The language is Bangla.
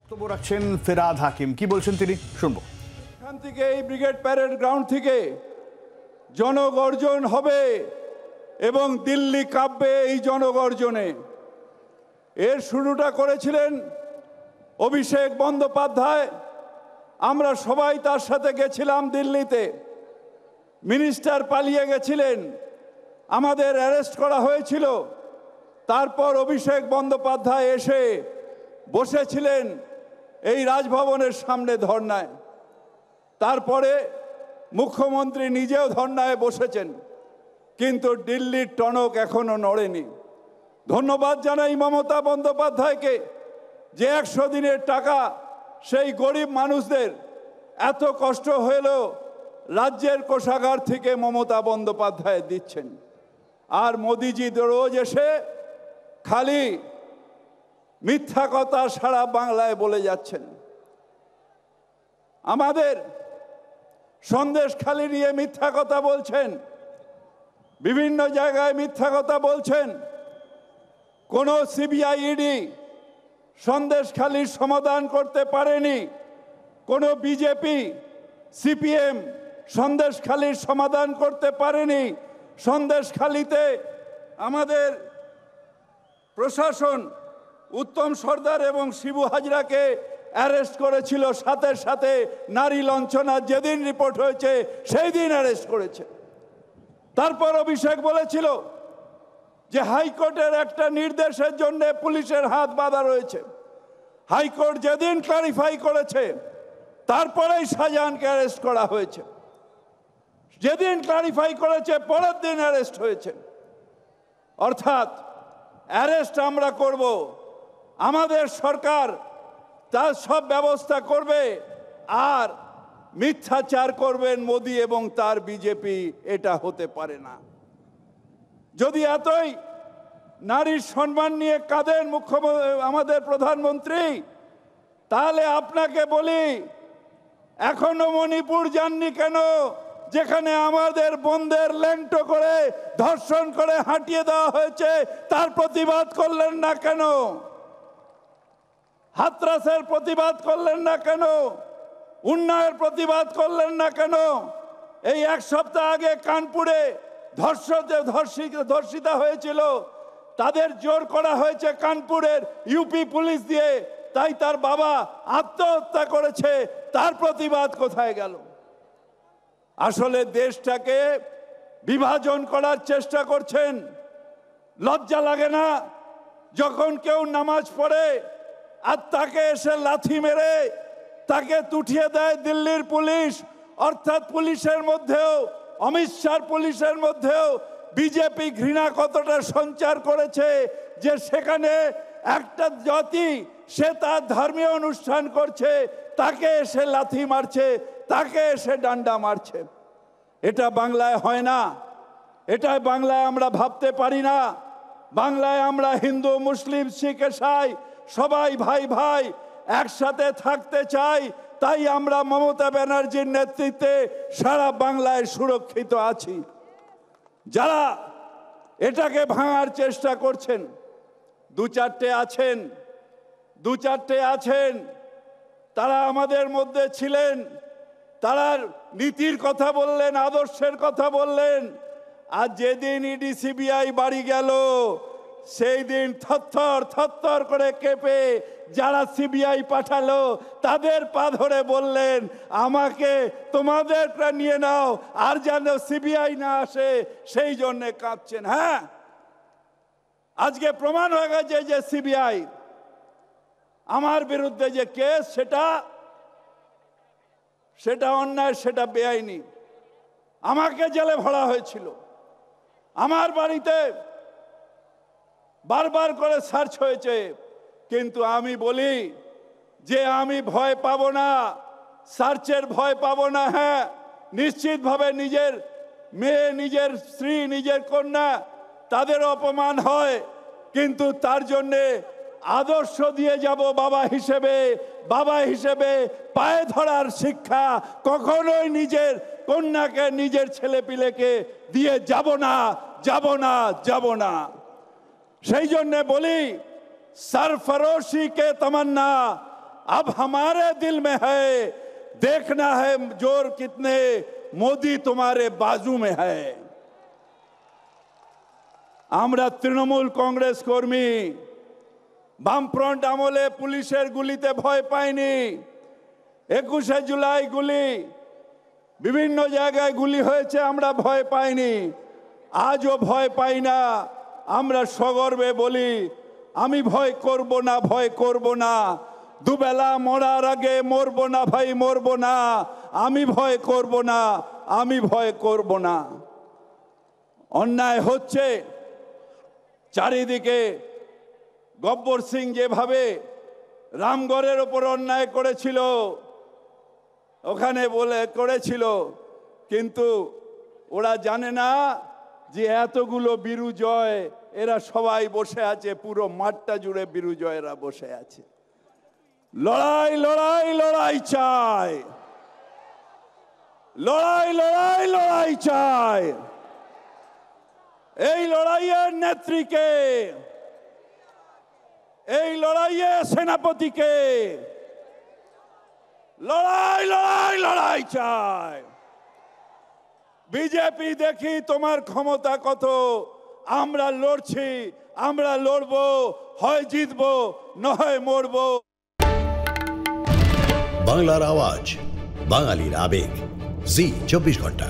বক্তব্য রাখছেন ফেরাদ হাকিম, কি বলছেন তিনি শুনবো। এখান থেকে এই ব্রিগেড প্যারেড গ্রাউন্ড থেকে জনগর্জন হবে এবং দিল্লি কাঁপবে এই জনগর্জনে। এর শুরুটা করেছিলেন অভিষেক বন্দ্যোপাধ্যায়। আমরা সবাই তার সাথে গেছিলাম দিল্লিতে। মিনিস্টার পালিয়ে গেছিলেন, আমাদের অ্যারেস্ট করা হয়েছিল। তারপর অভিষেক বন্দ্যোপাধ্যায় এসে বসেছিলেন এই রাজভবনের সামনে ধর্নায়। তারপরে মুখ্যমন্ত্রী নিজেও ধর্নায় বসেছেন, কিন্তু দিল্লির টনক এখনো নড়েনি। ধন্যবাদ জানাই মমতা বন্দ্যোপাধ্যায়কে যে 100 দিনের টাকা সেই গরিব মানুষদের এত কষ্ট হলেও রাজ্যের কোষাগার থেকে মমতা বন্দ্যোপাধ্যায় দিচ্ছেন। আর মোদিজি রোজ এসে খালি মিথ্যা কথা সারা বাংলায় বলে যাচ্ছেন। আমাদের সন্দেশখালি নিয়ে মিথ্যা কথা বলছেন, বিভিন্ন জায়গায় মিথ্যা কথা বলছেন। কোনো সিবিআই ইডি সন্দেশখালির সমাধান করতে পারেনি, কোনো বিজেপি সিপিএম সন্দেশখালির সমাধান করতে পারেনি। সন্দেশখালিতে আমাদের প্রশাসন উত্তম সর্দার এবং শিবু হাজরাকে অ্যারেস্ট করেছিল, সাথে সাথে নারী লাঞ্ছনা যেদিন রিপোর্ট হয়েছে সেই দিন অ্যারেস্ট করেছে। তারপর অভিষেক বলেছিল যে হাইকোর্টের একটা নির্দেশের জন্য পুলিশের হাত বাঁধা রয়েছে। হাইকোর্ট যেদিন ক্লারিফাই করেছে তারপরেই শাহজাহানকে অ্যারেস্ট করা হয়েছে। যেদিন ক্লারিফাই করেছে পরের দিন অ্যারেস্ট হয়েছে। অর্থাৎ অ্যারেস্ট আমরা করব, আমাদের সরকার তার সব ব্যবস্থা করবে, আর মিথ্যাচার করবেন মোদি এবং তার বিজেপি। এটা হতে পারে না। যদি এতই নারীর সম্মান নিয়ে কাঁদেন আমাদের প্রধানমন্ত্রী, তাহলে আপনাকে বলি এখনো মণিপুর যাননি কেন, যেখানে আমাদের বোনদের ল্যাংটো করে ধর্ষণ করে হাঁটিয়ে দেওয়া হয়েছে? তার প্রতিবাদ করলেন না কেন? হাতরাসের প্রতিবাদ করলেন না কেন? উন্নয়নের প্রতিবাদ করলেন না কেন? এই 1 সপ্তাহ আগে কানপুরে ধর্ষিতা হয়েছিল, তাদের জোর করা হয়েছে কানপুরের ইউপি পুলিশ দিয়ে, তাই তার বাবা আত্মহত্যা করেছে। তার প্রতিবাদ কোথায় গেল? আসলে দেশটাকে বিভাজন করার চেষ্টা করছেন। লজ্জা লাগে না যখন কেউ নামাজ পড়ে আর তাকে এসে লাথি মেরে তাকে তুঠিয়ে দেয় দিল্লির পুলিশ? অর্থাৎ পুলিশের মধ্যেও, অমিত শাহ পুলিশের মধ্যেও বিজেপি ঘৃণা কতটা সঞ্চার করেছে যে সেখানে একটা জাতি সে তার ধর্মীয় অনুষ্ঠান করছে, তাকে এসে লাথি মারছে, তাকে এসে ডান্ডা মারছে। এটা বাংলায় হয় না, এটা বাংলায় আমরা ভাবতে পারি না। বাংলায় আমরা হিন্দু, মুসলিম, শিখ, ইসাই সবাই ভাই ভাই একসাথে থাকতে চাই। তাই আমরা মমতা ব্যানার্জির নেতৃত্বে সারা বাংলায় সুরক্ষিত আছি। যারা এটাকে ভাঙার চেষ্টা করছেন, দু চারটে আছেন, তারা আমাদের মধ্যে ছিলেন। তারা নীতির কথা বললেন, আদর্শের কথা বললেন। আর যেদিন ইডি সিবিআই বাড়ি গেল সেই দিন থরথর করে কেঁপে যারা সিবিআই পাঠালো তাদের পা ধরে বললেন আমাকে তোমাদেরটা নিয়ে নাও, আর যেন সিবিআই না আসে সেই জন্যে কাঁপছেন। হ্যাঁ, আজকে প্রমাণ হয়ে গেছে যে সিবিআই আমার বিরুদ্ধে যে কেস সেটা অন্যায়, সেটা বেআইনি। আমাকে জেলে ভরা হয়েছিল, আমার বাড়িতে বারবার করে সার্চ হয়েছে, কিন্তু আমি বলি যে আমি ভয় পাবো না, সার্চের ভয় পাবো না। হ্যাঁ, নিশ্চিতভাবে নিজের মেয়ে, নিজের স্ত্রী, নিজের কন্যা তাদের অপমান হয়, কিন্তু তার জন্যে আদর্শ দিয়ে যাব। বাবা হিসেবে পায়ে ধরার শিক্ষা কখনোই নিজের কন্যাকে, নিজের ছেলেপিলেকে দিয়ে যাব না। সেই জন্যে বলি सरफरोशी के तमन्ना अब हमारे दिल में है, देखना है जोर कितने मोदी तुम्हारे बाजू में है। আমরা তৃণমূল কংগ্রেস কর্মী বামফ্রন্ট আমলে পুলিশের গুলিতে ভয় পাইনি। 21শে জুলাই গুলি, বিভিন্ন জায়গায় গুলি হয়েছে, আমরা ভয় পাইনি, আজও ভয় পাই না। আমরা সগর্বে বলি, আমি ভয় করব না, ভয় করব না। দুবেলা মরার আগে মরব না ভাই, মরব না। আমি ভয় করব না, আমি ভয় করব না। অন্যায় হচ্ছে চারিদিকে। গব্বর সিং যেভাবে রামগড়ের ওপর অন্যায় করেছিল, ওখানে বলে করেছিল, কিন্তু ওরা জানে না যে এতগুলো বিরুজয়, এরা সবাই বসে আছে, পুরো মাঠটা জুড়ে বিরুজয়েরা বসে আছে। লড়াই লড়াই লড়াই চাই, লড়াই লড়াই লড়াই চাই। এই লড়াইয়ের নেত্রীকে, এই লড়াইয়ের সেনাপতিকে, লড়াই লড়াই লড়াই চাই। বিজেপি দেখি তোমার ক্ষমতা কত। আমরা লড়ছি, আমরা লড়বো, হয় জিতবো নয় মরবো। বাংলার আওয়াজ, বাঙালির আবেগ, জি 24 ঘন্টা।